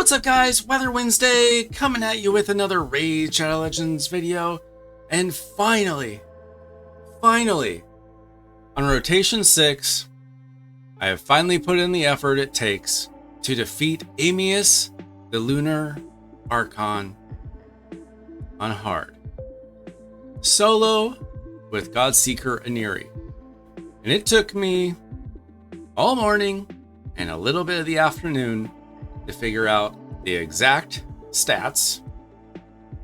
What's up guys, Weather Wednesday, coming at you with another Raid Shadow Legends video. And finally, on rotation 6, I have finally put in the effort it takes to defeat Amius, the Lunar Archon, on hard. Solo with Godseeker Aniri. And it took me all morning and a little bit of the afternoon to figure out the exact stats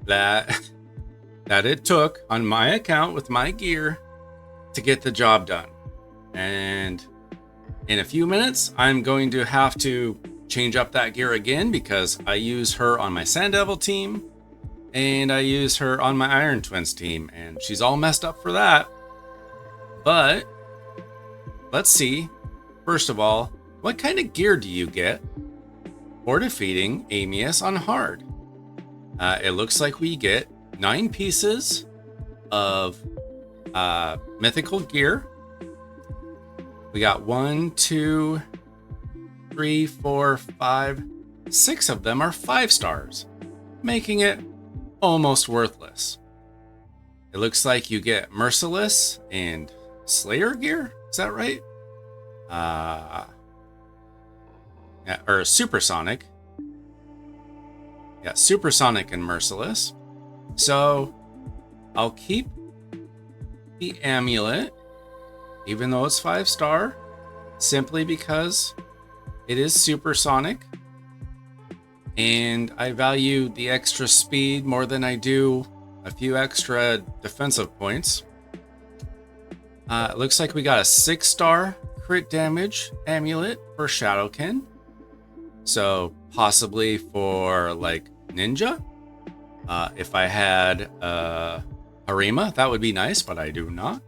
that it took on my account with my gear to get the job done. And in a few minutes, I'm going to have to change up that gear again because I use her on my Sand Devil team and I use her on my Iron Twins team, and she's all messed up for that. But let's see. First of all, what kind of gear do you get for defeating Amius on hard? It looks like we get 9 pieces of mythical gear. We got 1, 2, 3, 4, 5, 6 of them are 5 stars, making it almost worthless. It looks like you get Merciless and Slayer gear. Is that right? Yeah, or Supersonic. Yeah, Supersonic and Merciless. So I'll keep the amulet, even though it's 5-star, simply because it is supersonic. And I value the extra speed more than I do a few extra defensive points. It looks like we got a 6-star crit damage amulet for Shadowkin. So possibly for like Ninja. If I had Harima, that would be nice, but I do not.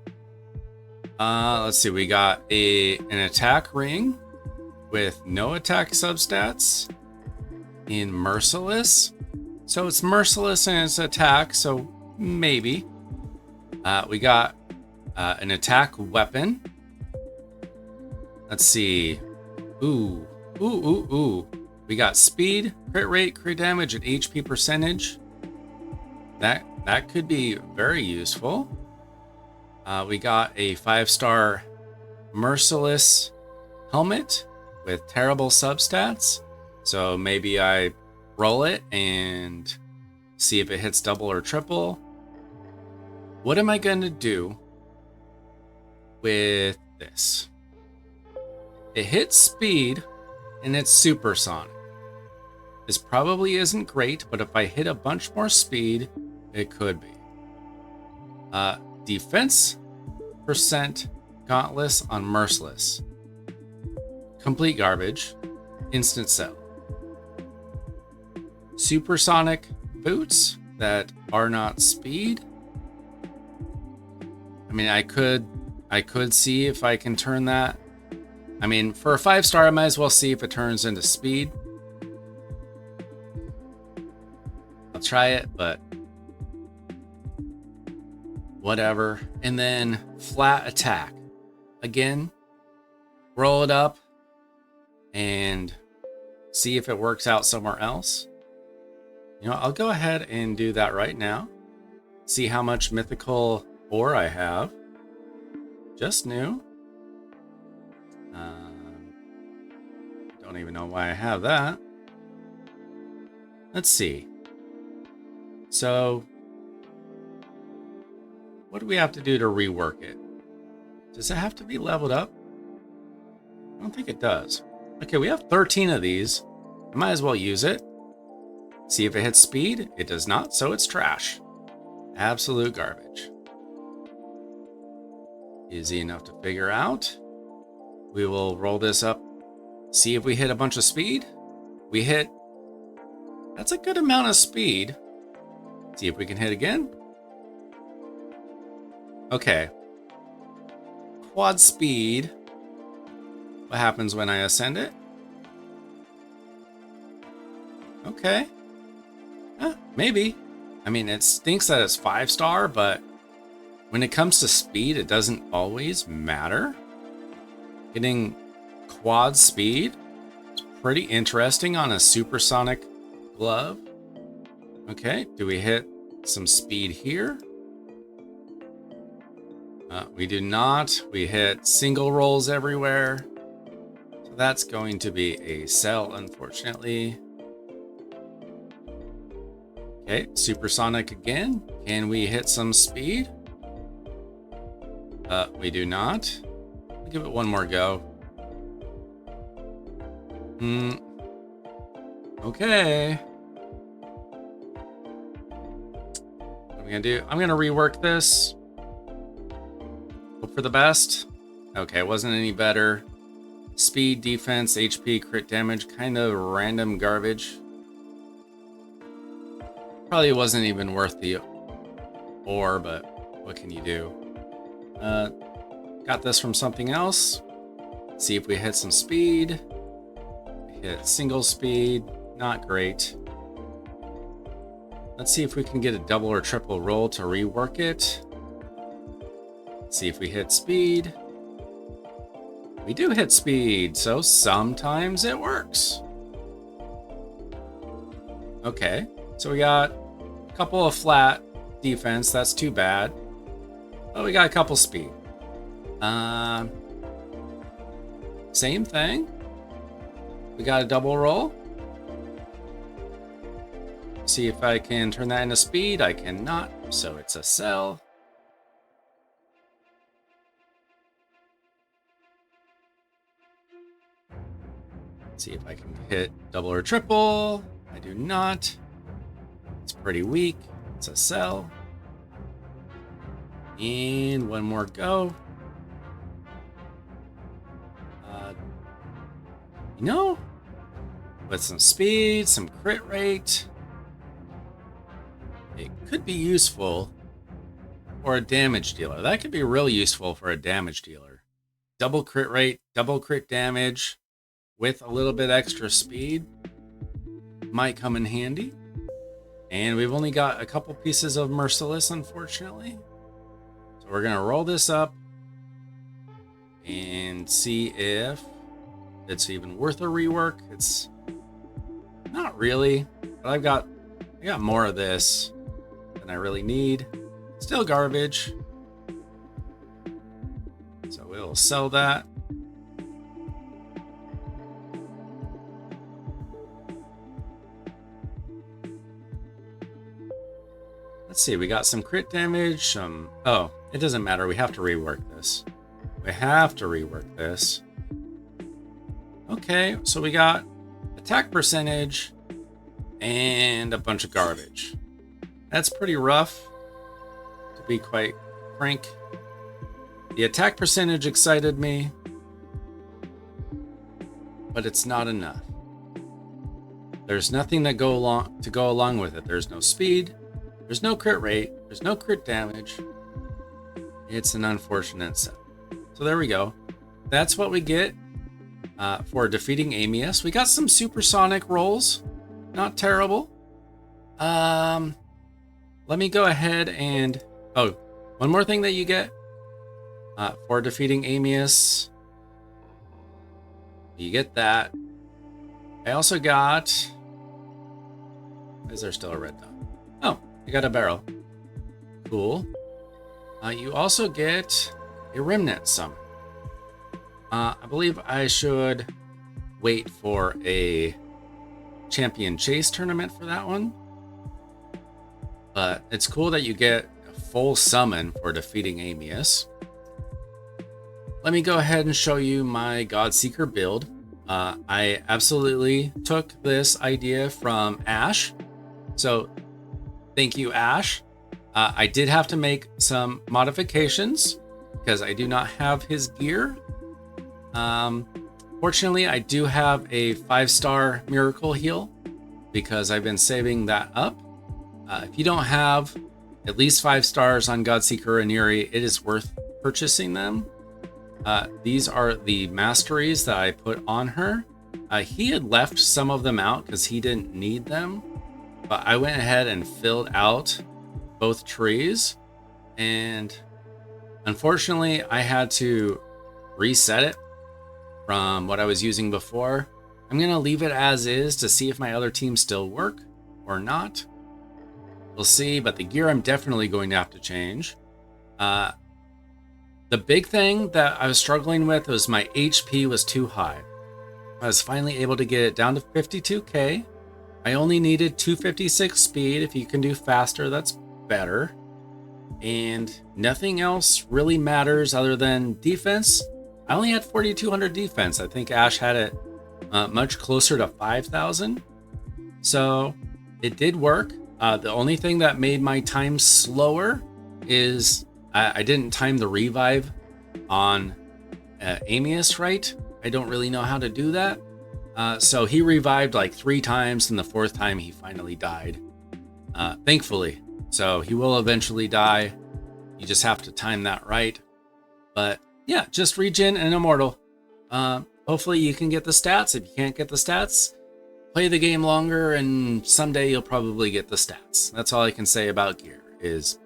Let's see, we got an attack ring with no attack substats in Merciless. So it's Merciless and it's attack, so maybe. We got an attack weapon. Let's see. Ooh. We got speed, crit rate, crit damage, and HP percentage. That could be very useful. We got a 5-star Merciless helmet with terrible substats. So maybe I roll it and see if it hits double or triple. What am I going to do with this? It hits speed and it's supersonic. This probably isn't great, but if I hit a bunch more speed, it could be. Defense percent gauntless on Merciless. Complete garbage. Instant sell. Supersonic boots that are not speed. I mean, I could see if I can turn that. I mean, for a 5-star, I might as well see if it turns into speed. I'll try it, but whatever. And then flat attack. Again, roll it up and see if it works out somewhere else. You know, I'll go ahead and do that right now. See how much mythical ore I have. Just new. Don't even know why I have that. Let's see. So, what do we have to do to rework it? Does it have to be leveled up? I don't think it does. Okay, we have 13 of these. I might as well use it. See if it hits speed. It does not, so it's trash. Absolute garbage. Easy enough to figure out. We will roll this up. See if we hit a bunch of speed. We hit. That's a good amount of speed. See if we can hit again. Okay. Quad speed. What happens when I ascend it? Okay. Maybe. I mean, it stinks that it's 5-star, but when it comes to speed, it doesn't always matter. Getting quad speed is pretty interesting on a supersonic glove. Okay, do we hit some speed here? We do not. We hit single rolls everywhere. So that's going to be a sell, unfortunately. Okay, supersonic again. Can we hit some speed? We do not. I'll give it one more go. Okay. What am I gonna do? I'm gonna rework this. Hope for the best. Okay, it wasn't any better. Speed, defense, HP, crit damage, kind of random garbage. Probably wasn't even worth the ore, but what can you do? Got this from something else. See if we hit some speed. Hit single speed, not great. Let's see if we can get a double or triple roll to rework it. See if we hit speed. We do hit speed, so sometimes it works. Okay, so we got a couple of flat defense, that's too bad. But we got a couple speed. Same thing. We got a double roll. See if I can turn that into speed. I cannot, so it's a sell. See if I can hit double or triple. I do not. It's pretty weak. It's a sell. And one more go. You know, with some speed, some crit rate, it could be useful for a damage dealer. That could be real useful for a damage dealer. Double crit rate, double crit damage with a little bit extra speed might come in handy. And we've only got a couple pieces of Merciless, unfortunately. So we're going to roll this up and see if it's even worth a rework. It's not really, but I got more of this than I really need. Still garbage. So we'll sell that. Let's see, we got some crit damage, oh, it doesn't matter, we have to rework this. We have to rework this. Okay, so we got attack percentage and a bunch of garbage. That's pretty rough, to be quite frank. The attack percentage excited me, but it's not enough. There's nothing to go along with it. There's no speed, there's no crit rate, there's no crit damage. It's an unfortunate set. So there we go. That's what we get for defeating Amius. We got some supersonic rolls. Not terrible. Let me go ahead and... Oh, one more thing that you get for defeating Amius. You get that. I also got... Is there still a red dot? Oh, I got a barrel. Cool. You also get a remnant summon. I believe I should wait for a champion chase tournament for that one. But it's cool that you get a full summon for defeating Amius. Let me go ahead and show you my Godseeker build. I absolutely took this idea from Ash. So thank you, Ash. I did have to make some modifications because I do not have his gear. Fortunately, I do have a 5-star miracle heal because I've been saving that up. If you don't have at least 5 stars on Godseeker Aniri, it is worth purchasing them. These are the masteries that I put on her. He had left some of them out because he didn't need them, but I went ahead and filled out both trees, and unfortunately I had to reset it from what I was using before. I'm going to leave it as is to see if my other teams still work or not. We'll see, but the gear I'm definitely going to have to change. The big thing that I was struggling with was my HP was too high. I was finally able to get it down to 52k. I only needed 256 speed. If you can do faster, that's better. And nothing else really matters other than defense. I only had 4,200 defense. I think Ash had it much closer to 5,000. So it did work. The only thing that made my time slower is I didn't time the revive on Amius right. I don't really know how to do that. So he revived like 3 times, and the 4th time he finally died. Thankfully. So he will eventually die. You just have to time that right. But yeah, just regen and immortal. Hopefully you can get the stats. If you can't get the stats, play the game longer, and someday you'll probably get the stats. That's all I can say about gear, is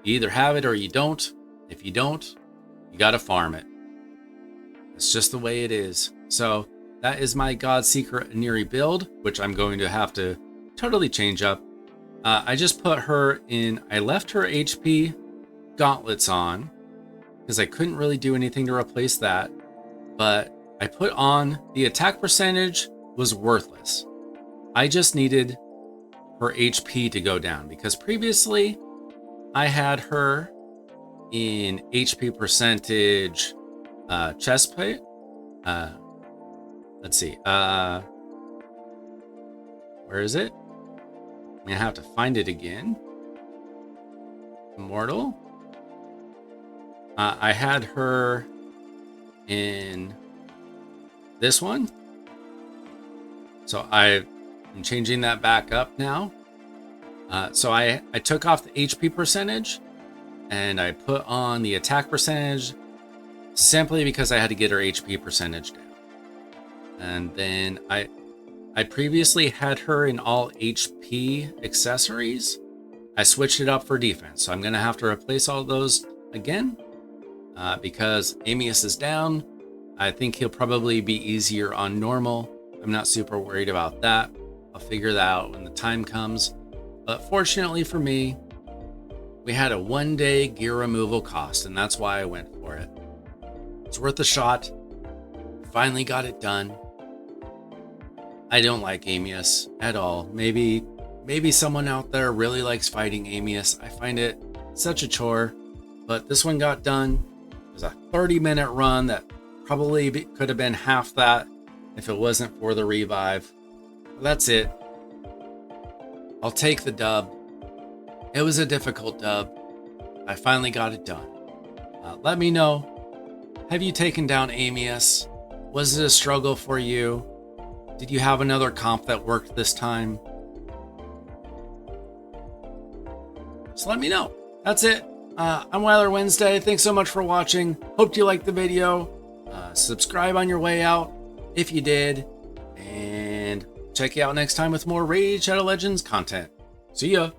you either have it or you don't. If you don't, you gotta farm it. It's just the way it is. So that is my Godseeker Aniri build, which I'm going to have to totally change up. I just put her in, I left her HP gauntlets on because I couldn't really do anything to replace that. But I put on the attack percentage was worthless. I just needed her HP to go down because previously I had her in HP percentage chest plate. Let's see. Where is it? I'm gonna have to find it again. Immortal. I had her in this one. So I'm changing that back up now. So I took off the HP percentage and I put on the attack percentage simply because I had to get her HP percentage down. And then I previously had her in all HP accessories. I switched it up for defense. So I'm going to have to replace all those again because Amius is down. I think he'll probably be easier on normal. I'm not super worried about that. I'll figure that out when the time comes. But fortunately for me, we had a 1-day gear removal cost, and that's why I went for it. It's worth a shot. Finally got it done. I don't like Amius at all. Maybe someone out there really likes fighting Amius. I find it such a chore, but this one got done. It was a 30-minute run that probably could have been half that if it wasn't for the revive. But that's it. I'll take the dub. It was a difficult dub. I finally got it done. Let me know. Have you taken down Amius? Was it a struggle for you? Did you have another comp that worked this time? Just let me know. That's it. I'm Weiler Wednesday. Thanks so much for watching. Hope you liked the video. Subscribe on your way out if you did. And check you out next time with more Raid Shadow Legends content. See ya.